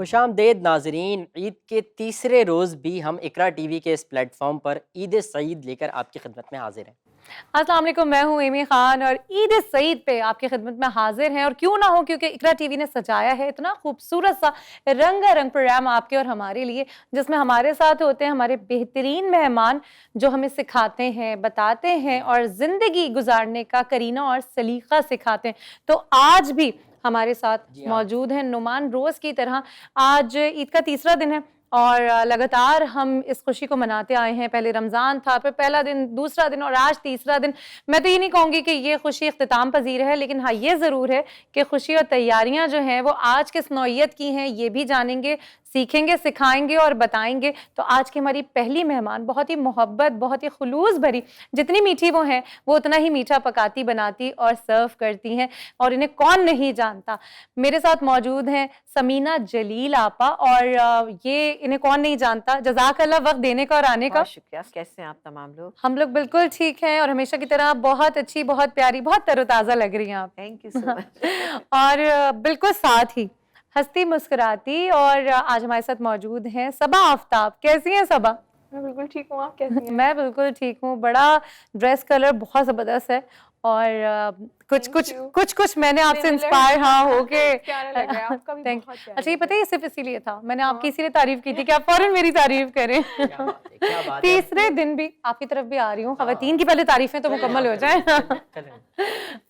खुशामदेद नाजरीन, ईद के तीसरे रोज़ भी हम इकरा टीवी के इस प्लेटफॉर्म पर ईद सईद लेकर आपकी खिदमत में हाजिर हैं। अस्सलाम वालेकुम, मैं हूँ एमी खान और ईद सईद पे आपकी खिदमत में हाजिर हैं। और क्यों ना हो, क्योंकि इकरा टीवी ने सजाया है इतना खूबसूरत सा रंगारंग प्रोग्राम आपके और हमारे लिए, जिसमें हमारे साथ होते हैं हमारे बेहतरीन मेहमान जो हमें सिखाते हैं, बताते हैं और ज़िंदगी गुजारने का करीना और सलीका सिखाते हैं। तो आज भी हमारे साथ मौजूद हैं नुमान रोज़ की तरह। आज ईद का तीसरा दिन है और लगातार हम इस खुशी को मनाते आए हैं। पहले रमज़ान था, फिर पहला दिन, दूसरा दिन और आज तीसरा दिन। मैं तो ये नहीं कहूँगी कि ये खुशी इख्तिताम पजीर है, लेकिन हाँ ये ज़रूर है कि खुशी और तैयारियाँ जो हैं वो आज किस नौइयत की हैं ये भी जानेंगे, सीखेंगे, सिखाएंगे और बताएंगे। तो आज की हमारी पहली मेहमान बहुत ही मोहब्बत, बहुत ही खुलूस भरी, जितनी मीठी वो हैं वो उतना ही मीठा पकाती, बनाती और सर्व करती हैं। और इन्हें कौन नहीं जानता। मेरे साथ मौजूद हैं समीना जलील आपा, और ये इन्हें कौन नहीं जानता। जज़ाकल्लाह वक्त देने का और आने का। शुक्रिया। कैसे हैं आप तमाम लोग? हम लोग बिल्कुल ठीक हैं और हमेशा की तरह बहुत अच्छी, बहुत प्यारी, बहुत तरोताज़ा लग रही हैं आप। Thank you so much. और बिल्कुल साथ ही हंसती मुस्कुराती, और आज हमारे साथ मौजूद हैं सबा आफ्ताब। कैसी हैं सबा? मैं बिल्कुल ठीक हूँ, आप कैसी हैं? मैं बिल्कुल ठीक हूँ। बड़ा ड्रेस कलर बहुत ज़बरदस्त है और कुछ मैंने आपसे इंस्पायर होके प्यारा लग रहा है आपका भी, बहुत प्यारा। अच्छा, ये पता है ये सिर्फ इसीलिए था, मैंने आपकी इसीलिए तारीफ की थी कि आप फौरन मेरी तारीफ करें। तीसरे दिन भी आपकी तरफ भी आ रही हूँ, खवातीन की पहले तारीफें तो मुकम्मल हो जाए।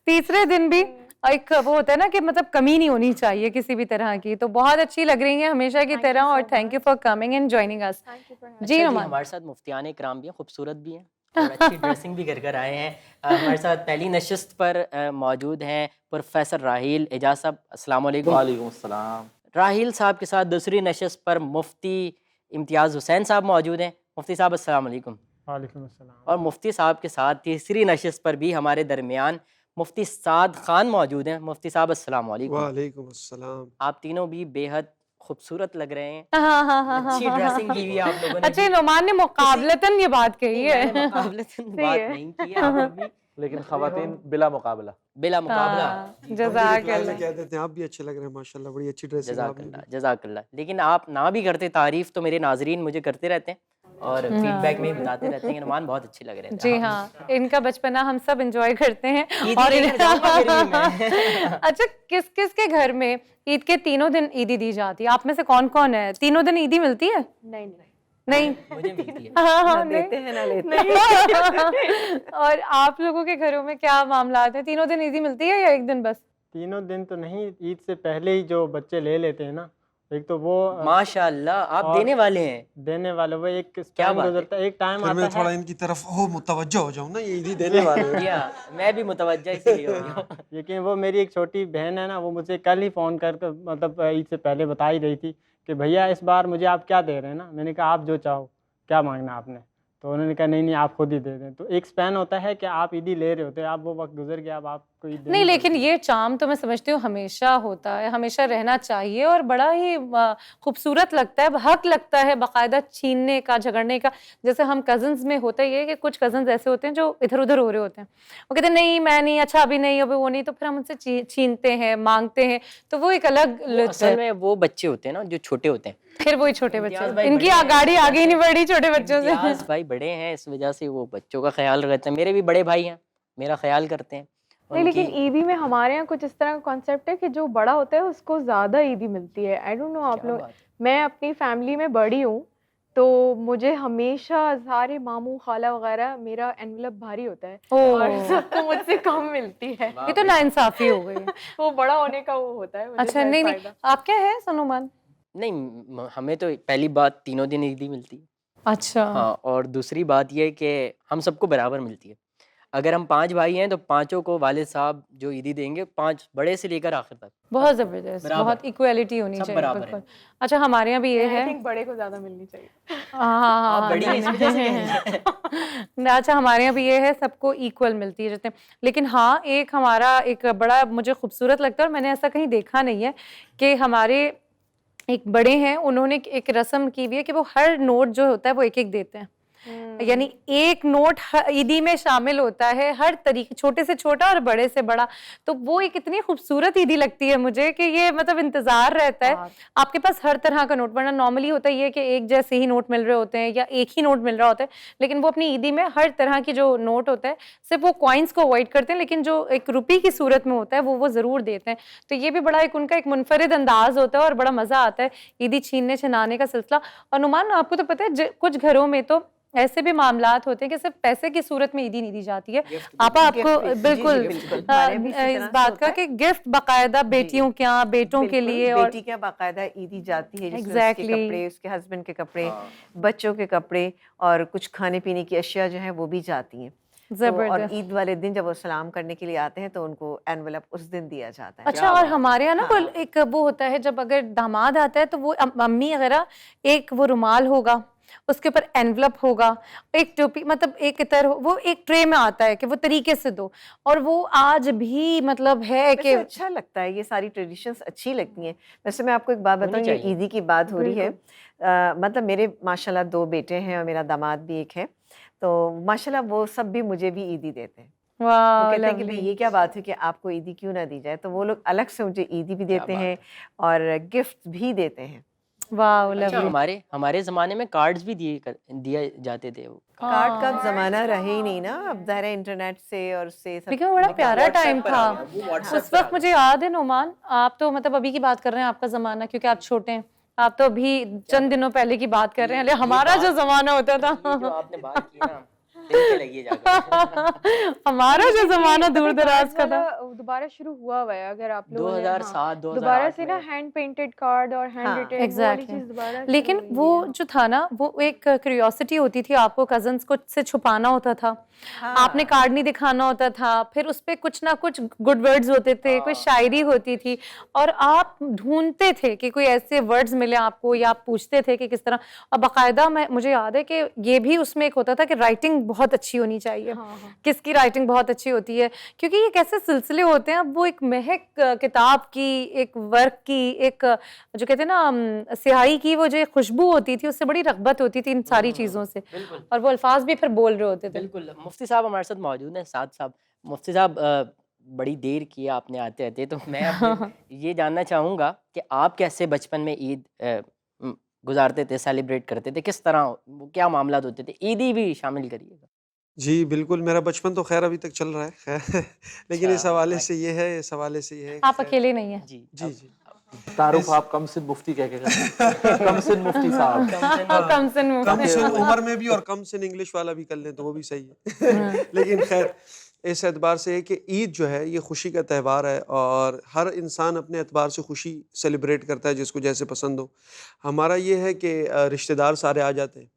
तीसरे दिन भी एक वो होता है ना कि मतलब कमी नहीं होनी चाहिए किसी भी तरह की। तो बहुत अच्छी लग रही हैं हमेशा की तरह, और thank you for coming and joining us. जी हमारे साथ मुफ्तियान इकराम भी हैं, खूबसूरत भी हैं और अच्छी ड्रेसिंग भी कर आए हैं। हमारे साथ पहली नशिस्त पर मौजूद हैं प्रोफेसर राहील एजाज साहब। अस्सलाम वालेकुम। वालेकुम अस्सलाम। राहील साहब के साथ दूसरी नशिस्त पर मुफ्ती इम्तियाज़ हुसैन साहब मौजूद हैं। मुफ्ती साहब अस्सलाम वालेकुम। वालेकुम अस्सलाम। और मुफ्ती साहब के साथ तीसरी नशिस्त पर भी हमारे दरमियान मुफ्ती साद खान मौजूद हैं। मुफ्ती साहब अस्सलाम वालेकुम। वालेकुम अस्सलाम। आप तीनों भी बेहद खूबसूरत लग रहे हैं। हाँ, अच्छी ड्रेसिंग की हुई है आप लोगों ने। अच्छा, नुमान ने मुकाबलतन ये बात कही है। मुकाबलतन बात नहीं की है आपने भी, लेकिन खवातीन बिला मुकाबला। बिला मुकाबला। जज़ाकल्लाह। कह देते हैं आप भी अच्छे लग रहे हैं माशाल्लाह, बड़ी अच्छी ड्रेसिंग आपने। जज़ाकल्लाह जज़ाकल्लाह। लेकिन आप ना भी करते तारीफ तो मेरे नाजरीन मुझे करते रहते हैं और फीडबैक में भी बताते रहते हैं कि नुमान बहुत अच्छे लग रहे हैं। जी हाँ, इनका बचपना हम सब एंजॉय करते हैं। और अच्छा, किस किस के घर में ईद के तीनों दिन ईदी दी जाती है? आप में से कौन कौन है तीनों दिन ईदी मिलती है? नहीं मुझे मिलती है। हाँ, देते हैं ना लेते हैं। और आप लोगों के घरों में क्या मामला है? तीनों दिन ईदी मिलती है या एक दिन बस? तीनों दिन तो नहीं, ईद से पहले ही जो बच्चे ले लेते हैं ना, एक तो वो माशाल्लाह आप देने वाले हैं। देने वाले वो एक क्या टाइम बात है। गुजरता है, एक टाइम आता मैं है। थोड़ा इनकी तरफ हो मुतवज्जो हो जाऊं ना, ये ईदी देने वाले हैं। या मैं भी मुतवज्जा इसलिए हो गया हूं। लेकिन वो मेरी एक छोटी बहन है ना, वो मुझे कल ही फ़ोन करके मतलब ईद से पहले बता ही रही थी कि भैया इस बार मुझे आप क्या दे रहे हैं ना। मैंने कहा आप जो चाहो, क्या मांगना आपने। तो उन्होंने कहा नहीं आप खुद ही दे दें। तो एक स्पैन होता है कि आप ईदी ले रहे होते हैं, आप वो वक्त गुजर गया, अब आपको ईद नहीं, लेकिन ये चार्म तो मैं समझती हूँ हमेशा होता है, हमेशा रहना चाहिए और बड़ा ही खूबसूरत लगता है, हक लगता है बाकायदा छीनने का, झगड़ने का। जैसे हम कज़न्स में होता ही है कि कुछ कज़न्स ऐसे होते हैं जो इधर उधर हो रहे होते हैं, वो कहते हैं नहीं मैं नहीं, अच्छा अभी नहीं, अभी वो नहीं, तो फिर हम उनसे छीनते हैं, मांगते हैं। तो वो एक अलग लुत्फ असल है। में वो बच्चे होते हैं ना जो छोटे होते हैं। फिर वही छोटे बच्चे, इम्तियाज़ भाई इनकी बड़े हैं, गाड़ी आगे ही नहीं बढ़ी छोटे बच्चों से। इम्तियाज़ भाई बड़े हैं, इस वजह से वो बच्चों का ख्याल रखते हैं। मेरे भी बड़े भाई हैं, मेरा ख्याल करते हैं। नहीं, लेकिन ईदी में हमारे यहाँ कुछ इस तरह का कॉन्सेप्ट है कि जो बड़ा होता है उसको ज़्यादा ईदी मिलती है। आई डोंट नो आप लोग, मैं अपनी फैमिली में बड़ी हूँ तो मुझे हमेशा सारे मामू खाला वगैरह मेरा एनवलप भारी होता है और सबको मुझसे कम मिलती है। ये तो नाइंसाफी हो गई। वो बड़ा होने का वो होता है। मुझे अच्छा नहीं, आप क्या है सनुमान? नहीं, हमें तो पहली बात तीनों दिन ईदी मिलती है। अच्छा हाँ, और दूसरी बात ये कि हम सबको बराबर मिलती है। अगर हम 5 भाई हैं तो पांचों को वालिद साहब जो ईदी देंगे, 5 बड़े से लेकर आखिर तक। बहुत जबरदस्त, बहुत इक्वालिटी होनी सब चाहिए, बराबर बिल्कुल। अच्छा, हमारे यहाँ भी ये है। आई थिंक बड़े को ज़्यादा मिलनी चाहिए। हाँ, आप बड़ी हैं, इस वजह से कहेंगे। अच्छा, हमारे यहाँ भी ये है, सबको इक्वल मिलती है जैसे। लेकिन हाँ, एक हमारा एक बड़ा मुझे खूबसूरत लगता है और मैंने ऐसा कहीं देखा नहीं है कि हमारे एक बड़े हैं, उन्होंने एक रस्म की हुई है कि वो हर नोट जो होता है वो एक एक देते हैं। यानी एक नोट ईदी में शामिल होता है, हर तरीके, छोटे से छोटा और बड़े से बड़ा। तो वो एक इतनी खूबसूरत ईदी लगती है मुझे कि ये मतलब इंतजार रहता है आपके पास हर तरह का नोट। वरना नॉर्मली होता ही है कि एक जैसे ही नोट मिल रहे होते हैं या एक ही नोट मिल रहा होता है, लेकिन वो अपनी ईदी में हर तरह की जो नोट होता है, सिर्फ वो कॉइन्स को अवॉइड करते हैं, लेकिन जो एक रुपये की सूरत में होता है वो ज़रूर देते हैं। तो ये भी बड़ा एक उनका एक मुनफरिद अंदाज होता है और बड़ा मज़ा आता है ईदी छीनने छनाने का सिलसिला। और नुमान, आपको तो पता है कुछ घरों में तो ऐसे भी मामलात होते हैं कि सिर्फ पैसे की सूरत में ईदी नहीं दी जाती है। आपा आपको बिल्कुल इस बात का कि गिफ्ट बाकायदा बेटियों के यहाँ, बेटों के लिए, और बेटी क्या बाकायदा ईदी जाती है, जिसमें उसके Exactly. कपड़े, उसके हस्बैंड के कपड़े, बच्चों के कपड़े और कुछ खाने पीने की अशिया जो है वो भी जाती हैं। तो और जबरदस्त। ईद वाले दिन जब वो सलाम करने के लिए आते हैं तो उनको एनवेलप उस दिन दिया जाता है। अच्छा, और हमारे यहाँ ना हाँ। एक वो होता है, जब अगर दामाद आता है तो वो मम्मी वगैरह, एक वो रुमाल होगा, उसके ऊपर एनवलप होगा, एक टोपी, मतलब एक इतर, वो एक ट्रे में आता है कि वो तरीके से दो। और वो आज भी मतलब है कि वैसे अच्छा लगता है, ये सारी ट्रेडिशंस अच्छी लगती हैं। वैसे मैं आपको एक बात बताऊँ, ये चाहिए। ईदी की बात हो रही है, मतलब मेरे माशाल्लाह 2 बेटे हैं और मेरा दामाद भी एक है, तो माशाल्लाह वो सब भी मुझे भी ईदी देते हैं। वो वाह, कहते हैं कि भाई lovely। ये क्या बात है कि आपको ईदी क्यों ना दी जाए, तो वो लोग अलग से मुझे ईदी भी देते बात हैं और गिफ्ट भी देते हैं। वाह, अच्छा, lovely। हमारे ज़माने में कार्ड्स भी दिए जाते थे वो। कार्ड का अब ज़माना रहे ही नहीं ना, अब ज़ाहिर है इंटरनेट से और उससे सब लेकिन वो बड़ा निकल प्यारा गया। टाइम था। उस वक्त मुझे याद है नुमान, आप तो मतलब अभी की बात कर रहे हैं, आपका ज़माना, क्योंकि आप छोटे हैं, आप तो अभी चंद दिनों पहले की बात कर रहे हैं, लेकिन हमारा जो ज़माना होता ये जो था आपने बात की ना, दिल पे लगी है जाकर। हमारा जो ज़माना दूर दराज का था। दोबारा शुरू हुआ हुआ है, अगर आप लोगों ने 2007 दोबारा 2008 से ना में। हैंड पेंटेड कार्ड और हैंड हाँ, रिटेन वो वाली Exactly. चीज दोबारा लेकिन शुरू हुई वो है। जो था ना, वो एक क्यूरियोसिटी होती थी, आपको कजन्स को से छुपाना होता था, आपने कार्ड नहीं दिखाना होता था, फिर उस पे कुछ ना कुछ गुड वर्ड्स होते थे, कोई शायरी होती थी, और आप ढूंढते थे कि कोई ऐसे वर्ड्स मिले आपको, या आप पूछते थे कि किस तरह। और बाकायदा मुझे याद है कि ये भी उसमें एक होता था कि राइटिंग बहुत अच्छी होनी चाहिए, किसकी राइटिंग बहुत अच्छी होती है, क्योंकि ये कैसे सिलसिले होते हैं। अब वो एक महक किताब की, एक वर्क की, एक जो कहते हैं ना स्याही की, वो जो एक खुशबू होती थी, उससे बड़ी रग़बत होती थी इन सारी चीज़ों से, और वो अल्फाज भी फिर बोल रहे होते थे। बिल्कुल। मुफ्ती साहब हमारे साथ मौजूद हैं, साथ साहब। मुफ्ती साहब, बड़ी देर की आपने आते आते, तो मैं आपसे ये जानना चाहूँगा कि आप कैसे बचपन में ईद गुजारते थे, सेलिब्रेट करते थे, किस तरह, वो क्या मामलात होते थे? ईदी भी शामिल करिएगा। जी बिल्कुल, मेरा बचपन तो खैर अभी तक चल रहा है खैर लेकिन इस अच्छा, हवाले right. से ये है, इस हवाले से ये है आप खैर। अकेले नहीं हैं। जी जी जी तारुफ आप कमसिन मुफ्ती कह के करते हैं। कमसिन मुफ्ती साहब। कम से कम सिन उम्र में भी और कम सिन इंग्लिश वाला भी कर लें तो वो भी सही है लेकिन खैर, इस एतबार से है कि ईद जो है ये खुशी का त्यौहार है और हर इंसान अपने एतबार से खुशी सेलिब्रेट करता है जिसको जैसे पसंद हो। हमारा ये है कि रिश्तेदार सारे आ जाते हैं,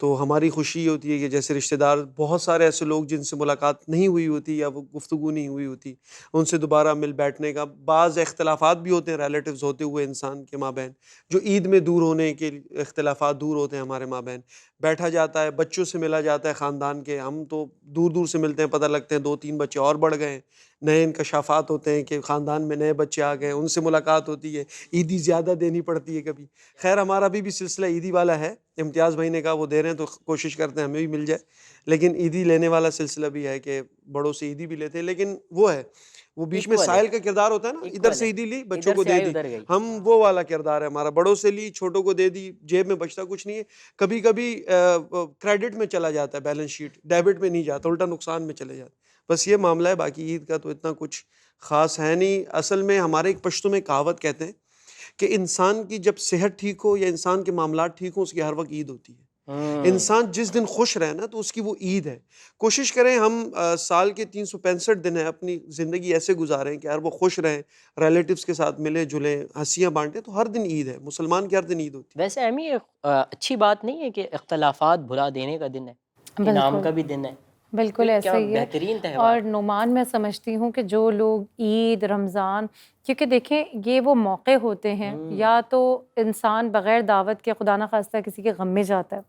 तो हमारी खुशी होती है कि जैसे रिश्तेदार, बहुत सारे ऐसे लोग जिनसे मुलाकात नहीं हुई होती या वो गुफ्तगू नहीं हुई होती, उनसे दोबारा मिल बैठने का, बाज़ इख्तलाफात भी होते हैं रिलेटिव्स होते हुए इंसान के माबैन, जो ईद में दूर होने के इख्तलाफात दूर होते हैं हमारे माबैन, बैठा जाता है, बच्चों से मिला जाता है, ख़ानदान के। हम तो दूर दूर से मिलते हैं, पता लगते हैं 2-3 बच्चे और बढ़ गए हैं, नए इंकशाफात होते हैं कि ख़ानदान में नए बच्चे आ गए, उनसे मुलाकात होती है, ईदी ज़्यादा देनी पड़ती है कभी। खैर हमारा भी सिलसिला ईदी वाला है, इम्तियाज़ भाई ने कहा वो दे रहे हैं तो कोशिश करते हैं हमें भी मिल जाए, लेकिन ईदी लेने वाला सिलसिला भी है कि बड़ों से ईदी भी लेते हैं, लेकिन वो है, वो बीच में Equal है। साहिल का किरदार होता है ना, इधर Equal से है। ईदी ली, बच्चों इधर को से दे आई, दी, उधर गई। हम वो वाला किरदार है हमारा, बड़ों से ली, छोटों को दे दी, जेब में बचता कुछ नहीं है, कभी कभी क्रेडिट में चला जाता है, बैलेंस शीट डेबिट में नहीं जाता, उल्टा नुकसान में चले जाता है। बस ये मामला है, बाकी ईद का तो इतना कुछ ख़ास है नहीं। असल में हमारे एक पश्तो में कहावत कहते हैं कि इंसान की जब सेहत ठीक हो या इंसान के मामलात ठीक हो, उसकी हर वक्त ईद होती है। इंसान जिस दिन खुश रहे ना, तो उसकी वो ईद है। कोशिश करें हम साल के 365 दिन है, अपनी ज़िंदगी ऐसे गुजारें कि यार वो खुश रहें, रिलेटिव्स के साथ मिले जुलें, हंसियाँ बांटें, तो हर दिन ईद है, मुसलमान की हर दिन ईद होती है। वैसे अमी, अच्छी बात नहीं है कि इख्तलाफात भुला देने का दिन है, इनाम का भी दिन है, बिल्कुल क्या ऐसा ही है। बेहतरीन त्यौहार। और नुमान, मैं समझती हूँ कि जो लोग ईद, रमज़ान, क्योंकि देखें ये वो मौके होते हैं, या तो इंसान बग़ैर दावत के खुदा न खास्ता किसी के गम में जाता है,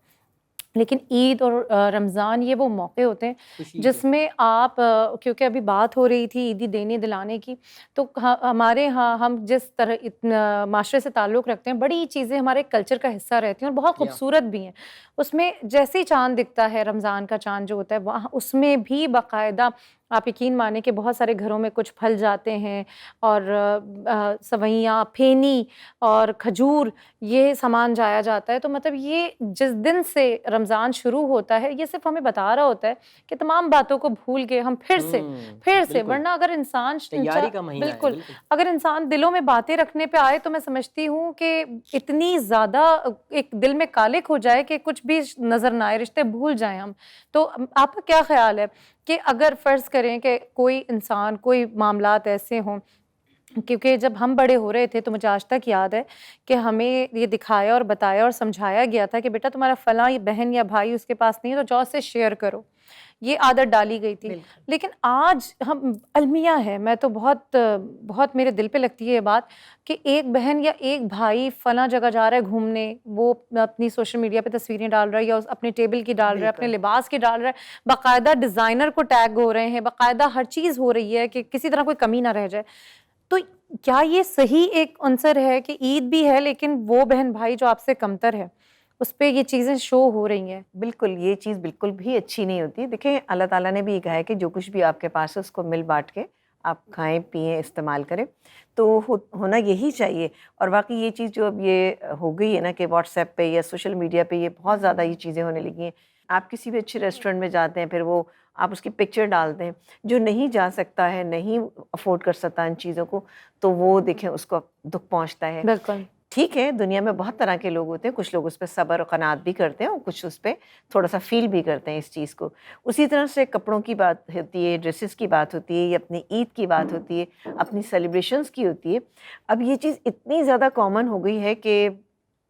लेकिन ईद और रमज़ान ये वो मौके होते हैं खुशी के। जिसमें आप क्योंकि अभी बात हो रही थी ईदी देने दिलाने की, तो हमारे यहाँ हम जिस तरह इतना माशरे से ताल्लुक़ रखते हैं, बड़ी चीज़ें हमारे कल्चर का हिस्सा रहती हैं और बहुत या खूबसूरत भी हैं। उसमें जैसे ही चाँद दिखता है, रमज़ान का चाँद जो होता है, वहाँ उसमें भी बाकायदा आप यकीन माने कि बहुत सारे घरों में कुछ फल जाते हैं और सवैयाँ, फेनी और खजूर ये सामान जाया जाता है। तो मतलब ये जिस दिन से रमज़ान शुरू होता है, ये सिर्फ़ हमें बता रहा होता है कि तमाम बातों को भूल के हम फिर से बिल्कुल वरना अगर इंसान तैयारी का महीना है, बिल्कुल, बिल्कुल। अगर इंसान दिलों में बातें रखने पे आए तो मैं समझती हूँ कि इतनी ज़्यादा एक दिल में कालिक हो जाए कि कुछ भी नज़र ना आए, रिश्ते भूल जाएँ हम। तो आपका क्या ख़्याल है कि अगर फ़र्ज़ करें कि कोई इंसान, कोई मामलात ऐसे हों, क्योंकि जब हम बड़े हो रहे थे तो मुझे आज तक याद है कि हमें ये दिखाया और बताया और समझाया गया था कि बेटा तुम्हारा फलां बहन या भाई उसके पास नहीं है तो जाओ उससे शेयर करो, ये आदत डाली गई थी। बिल्कुल। लेकिन आज हम अलमिया है, मैं तो बहुत मेरे दिल पे लगती है ये बात कि एक बहन या एक भाई फलां जगह जा रहा है घूमने, वो अपनी सोशल मीडिया पे तस्वीरें डाल रहा है या अपने टेबल की डाल रहा है, अपने बिल्कुल। लिबास की डाल रहा है, बाकायदा डिज़ाइनर को टैग हो रहे हैं, बाकायदा हर चीज़ हो रही है कि किसी तरह कोई कमी ना रह जाए। तो क्या ये सही एक अंसर है कि ईद भी है लेकिन वो बहन भाई जो आपसे कमतर है, उस पे ये चीज़ें शो हो रही हैं? बिल्कुल, ये चीज़ बिल्कुल भी अच्छी नहीं होती। देखिए, अल्लाह ताला ने भी ये कहा है कि जो कुछ भी आपके पास है उसको मिल बाँट के आप खाएँ, पिएँ, इस्तेमाल करें, तो होना यही चाहिए। और वाक़ई ये चीज़ जो अब ये हो गई है ना कि व्हाट्सएप पे या सोशल मीडिया पे ये बहुत ज़्यादा ये चीज़ें होने लगी हैं। आप किसी भी अच्छे रेस्टोरेंट में जाते हैं, फिर वो आप उसकी पिक्चर डालते हैं। जो नहीं जा सकता है, नहीं अफ़ोर्ड कर सकता इन चीज़ों को, तो वो देखें उसको दुःख पहुँचता है। बिल्कुल। ठीक है, दुनिया में बहुत तरह के लोग होते हैं, कुछ लोग उस पे सब्र और क़नाअत भी करते हैं और कुछ उस पे थोड़ा-सा फ़ील भी करते हैं इस चीज़ को। उसी तरह से कपड़ों की बात होती है, ड्रेसेस की बात होती है या अपनी ईद की बात होती है, अपनी सेलिब्रेशंस की होती है। अब ये चीज़ इतनी ज़्यादा कॉमन हो गई है कि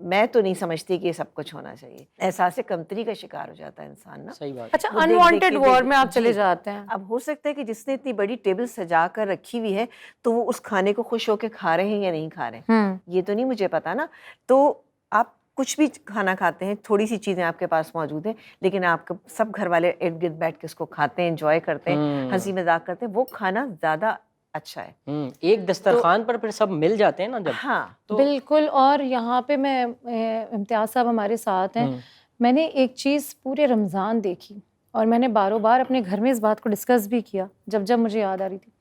मैं तो नहीं समझती कि ये सब कुछ होना चाहिए। एहसास कमतरी का शिकार हो जाता है इंसान ना। सही बात है। अच्छा, वो देख-देख अनवांटेड के वॉर में आप चले जी। जाते हैं। अब हो सकता है कि जिसने इतनी बड़ी टेबल सजा कर रखी हुई है, तो वो उस खाने को खुश होके खा रहे हैं या नहीं खा रहे हैं, ये तो नहीं मुझे पता ना। तो आप कुछ भी खाना खाते हैं, थोड़ी-सी चीज़ें आपके पास मौजूद हैं, लेकिन आपके सब घर वाले इर्द-गिर्द बैठ के उसको खाते हैं, एन्जॉय करते हैं, हँसी मज़ाक करते हैं, वो खाना ज़्यादा अच्छा है। एक दस्तरखान पर फिर सब मिल जाते हैं ना जब, हाँ, तो बिल्कुल। और यहाँ पे मैं इम्तियाज़ साहब हमारे साथ हैं, मैंने एक चीज़ पूरे रमज़ान देखी और मैंने बारों-बार अपने घर में इस बात को डिस्कस भी किया जब मुझे याद आ रही थी।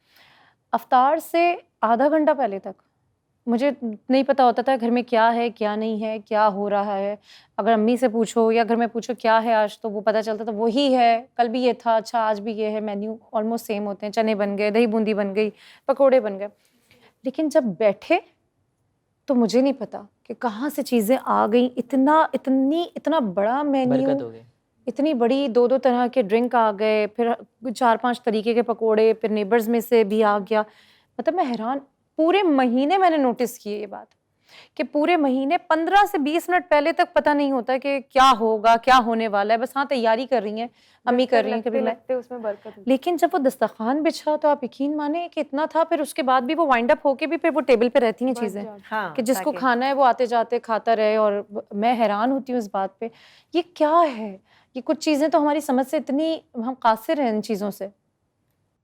अफ्तार से आधा घंटा पहले तक मुझे नहीं पता होता था घर में क्या है, क्या नहीं है, क्या हो रहा है। अगर अम्मी से पूछो या घर में पूछो क्या है आज, तो वो पता चलता था वही है, कल भी ये था, अच्छा आज भी ये है, मेन्यू ऑलमोस्ट सेम होते हैं, चने बन गए, दही बूंदी बन गई, पकोड़े बन गए। लेकिन जब बैठे तो मुझे नहीं पता कि कहाँ से चीज़ें आ गई, इतना बड़ा मेन्यू, बरकत हो गई। इतनी बड़ी 2-2 तरह के ड्रिंक आ गए, फिर 4-5 तरीके के पकोड़े, फिर नेबर्स में से भी आ गया। मतलब मैं हैरान, पूरे महीने मैंने नोटिस की ये बात कि पूरे महीने 15 से 20 मिनट पहले तक पता नहीं होता कि क्या होगा, क्या होने वाला है। बस हाँ, तैयारी कर रही हैं, अम्मी कर रही हैं, कभी मैं। लगते उसमें बरकत होती है। लेकिन जब वो दस्तरखान बिछा तो आप यकीन माने कि इतना था, फिर उसके बाद भी वो वाइंड अप होके भी फिर वो टेबल पे रहती हैं बच चीज़ें जाती है। हाँ, कि जिसको ताकि खाना है वो आते जाते खाता रहे। और मैं हैरान होती हूँ इस बात पे, ये क्या है? ये कुछ चीज़ें तो हमारी समझ से इतनी, हम कासिर हैं इन चीज़ों से।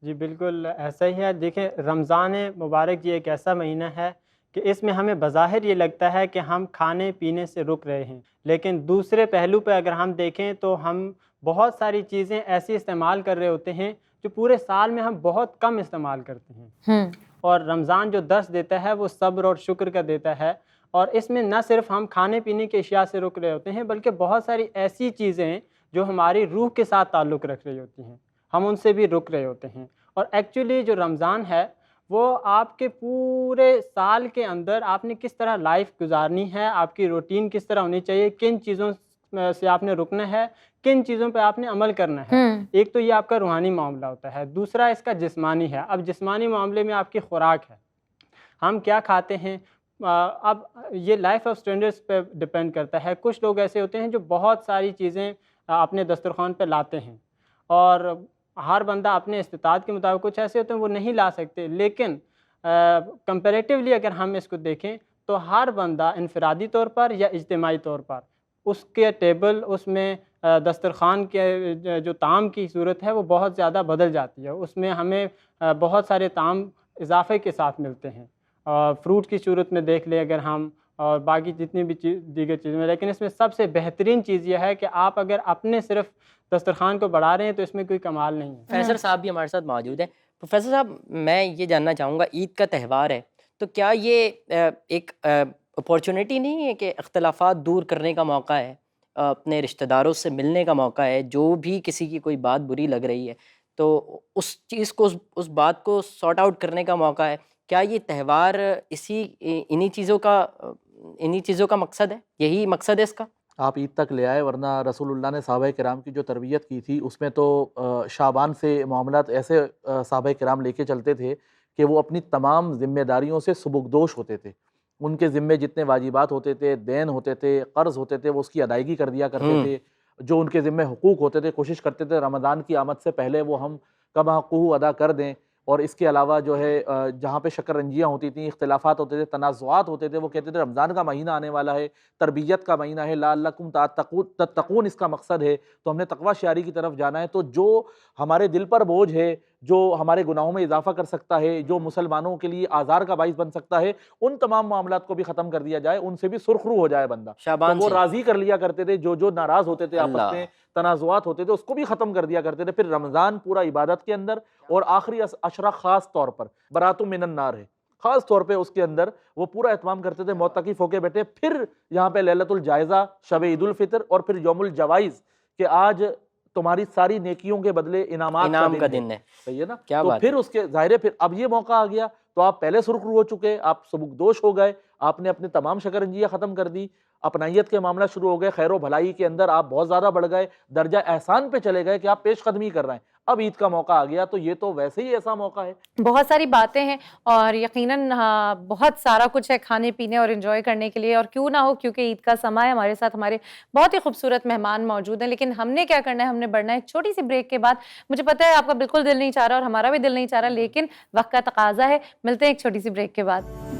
जी बिल्कुल ऐसा ही है। देखिए, रमज़ान मुबारक ये एक ऐसा महीना है कि इसमें हमें बज़ाहिर ये लगता है कि हम खाने पीने से रुक रहे हैं, लेकिन दूसरे पहलू पे अगर हम देखें तो हम बहुत सारी चीज़ें ऐसी इस्तेमाल कर रहे होते हैं जो पूरे साल में हम बहुत कम इस्तेमाल करते हैं। और रमज़ान जो दर्स देता है वो सब्र और शुक्र का देता है। और इसमें न सिर्फ हम खाने पीने की अशिया से रुक रहे होते हैं, बल्कि बहुत सारी ऐसी चीज़ें जो हमारी रूह के साथ ताल्लुक़ रख रही होती हैं, हम उनसे भी रुक रहे होते हैं। और एक्चुअली जो रमज़ान है वो आपके पूरे साल के अंदर आपने किस तरह लाइफ गुजारनी है, आपकी रूटीन किस तरह होनी चाहिए, किन चीज़ों से आपने रुकना है, किन चीज़ों पे आपने अमल करना है। एक तो ये आपका रूहानी मामला होता है, दूसरा इसका जिस्मानी है। अब जिस्मानी मामले में आपकी खुराक है, हम क्या खाते हैं। अब ये लाइफ ऑफ स्टैंडर्ड्स पे डिपेंड करता है। कुछ लोग ऐसे होते हैं जो बहुत सारी चीज़ें अपने दस्तरखान पे लाते हैं और हर बंदा अपने इस्तिताअत के मुताबिक, कुछ ऐसे होते हैं वो नहीं ला सकते। लेकिन कंपैरेटिवली अगर हम इसको देखें तो हर बंदा इनफरादी तौर पर या इज्तिमाई तौर पर उसके टेबल उसमें दस्तरखान के जो ताम की सूरत है वो बहुत ज़्यादा बदल जाती है। उसमें हमें बहुत सारे ताम इजाफे के साथ मिलते हैं, फ्रूट की सूरत में देख ले अगर हम, और बाकी जितनी भी दीगर चीज़ें में। लेकिन इसमें सबसे बेहतरीन चीज़ यह है कि आप अगर अपने सिर्फ दस्तरखान को बढ़ा रहे हैं तो इसमें कोई कमाल नहीं है। प्रोफेसर साहब भी हमारे साथ मौजूद हैं। प्रोफेसर साहब, मैं ये जानना चाहूँगा, ईद का त्यौहार है, तो क्या ये एक अपॉर्चुनिटी नहीं है कि इख्तलाफात दूर करने का मौका है, अपने रिश्तेदारों से मिलने का मौका है, जो भी किसी की कोई बात बुरी लग रही है तो उस चीज़ को, उस बात को सॉर्ट आउट करने का मौका है? क्या ये त्यौहार इन्हीं चीज़ों का मकसद है, यही मकसद है इसका? आप ईद तक ले आए, वरना रसूलुल्लाह ने सहाबा किराम की जो तरबियत की थी उसमें तो शाबान से मामलात ऐसे सहाबा किराम लेके चलते थे कि वो अपनी तमाम जिम्मेदारियों से सुबुकदोश होते थे। उनके ज़िम्मे जितने वाजिबात होते थे, देन होते थे, क़र्ज़ होते थे, वो उसकी अदायगी कर दिया करते थे। जो उनके ज़िम्मे हुकूक होते थे, कोशिश करते थे रमज़ान की आमद से पहले वो हम कमा हक़्क़ुहु अदा कर दें। और इसके अलावा जो है जहाँ पे शकरंजियाँ होती थी, इख्तिलाफ़ात होते थे, तनाज़ुआत होते थे, वो कहते थे रमज़ान का महीना आने वाला है, तरबियत का महीना है, लअल्लकुम तत्तक़ून इसका मकसद है, तो हमने तक़वा शियारी की तरफ जाना है। तो जो हमारे दिल पर बोझ है, जो हमारे गुनाहों में इजाफ़ा कर सकता है, जो मुसलमानों के लिए आज़ार का बाइस बन सकता है, उन तमाम मामलात को भी ख़त्म कर दिया जाए, उनसे भी सुरख़रू हो जाए बंदा। तो शाबान वो से। राज़ी कर लिया करते थे, जो नाराज़ होते थे आपस अल्लाह। में, तनाज़ुआत होते थे, उसको भी ख़त्म कर दिया करते थे। फिर रमज़ान पूरा इबादत के अंदर, और आखिरी अशरा ख़ास तौर पर बरातुम मिनन नार है, ख़ास तौर पे उसके अंदर वो पूरा एहतमाम करते थे, मोत्तकिफ़ होके बैठे। फिर यहाँ पे लैलतुल जायज़ा, शब ईदुल फ़ितर, और फिर यौमुल जवाइज़ कि आज तुम्हारी सारी नेकियों के बदले इनामात इनाम का है। दिन है। सही है ना? क्या तो बात फिर उसके ज़ाहिर है, फिर अब ये मौका आ गया, तो आप पहले सुरख़रू हो चुके, आप सबुकदोश हो गए, आपने अपनी तमाम शकरंजियाँ ख़त्म कर दी, अपनाइयत के मामला शुरू हो गए, खैर व भलाई के अंदर आप बहुत ज़्यादा बढ़ गए, दर्जा एहसान पे चले गए कि आप पेशकदमी कर रहे हैं। अब ईद का मौका आ गया, तो ये तो वैसे ही ऐसा मौका है। बहुत सारी बातें हैं और यकीनन हाँ, बहुत सारा कुछ है खाने पीने और एंजॉय करने के लिए, और क्यों ना हो, क्योंकि ईद का समय है। हमारे साथ हमारे बहुत ही खूबसूरत मेहमान मौजूद हैं, लेकिन हमने क्या करना है, हमने बढ़ना है एक छोटी सी ब्रेक के बाद। मुझे पता है आपका बिल्कुल दिल नहीं चाह रहा और हमारा भी दिल नहीं चाह रहा, लेकिन वक्त का तकाजा है। मिलते हैं एक छोटी सी ब्रेक के बाद।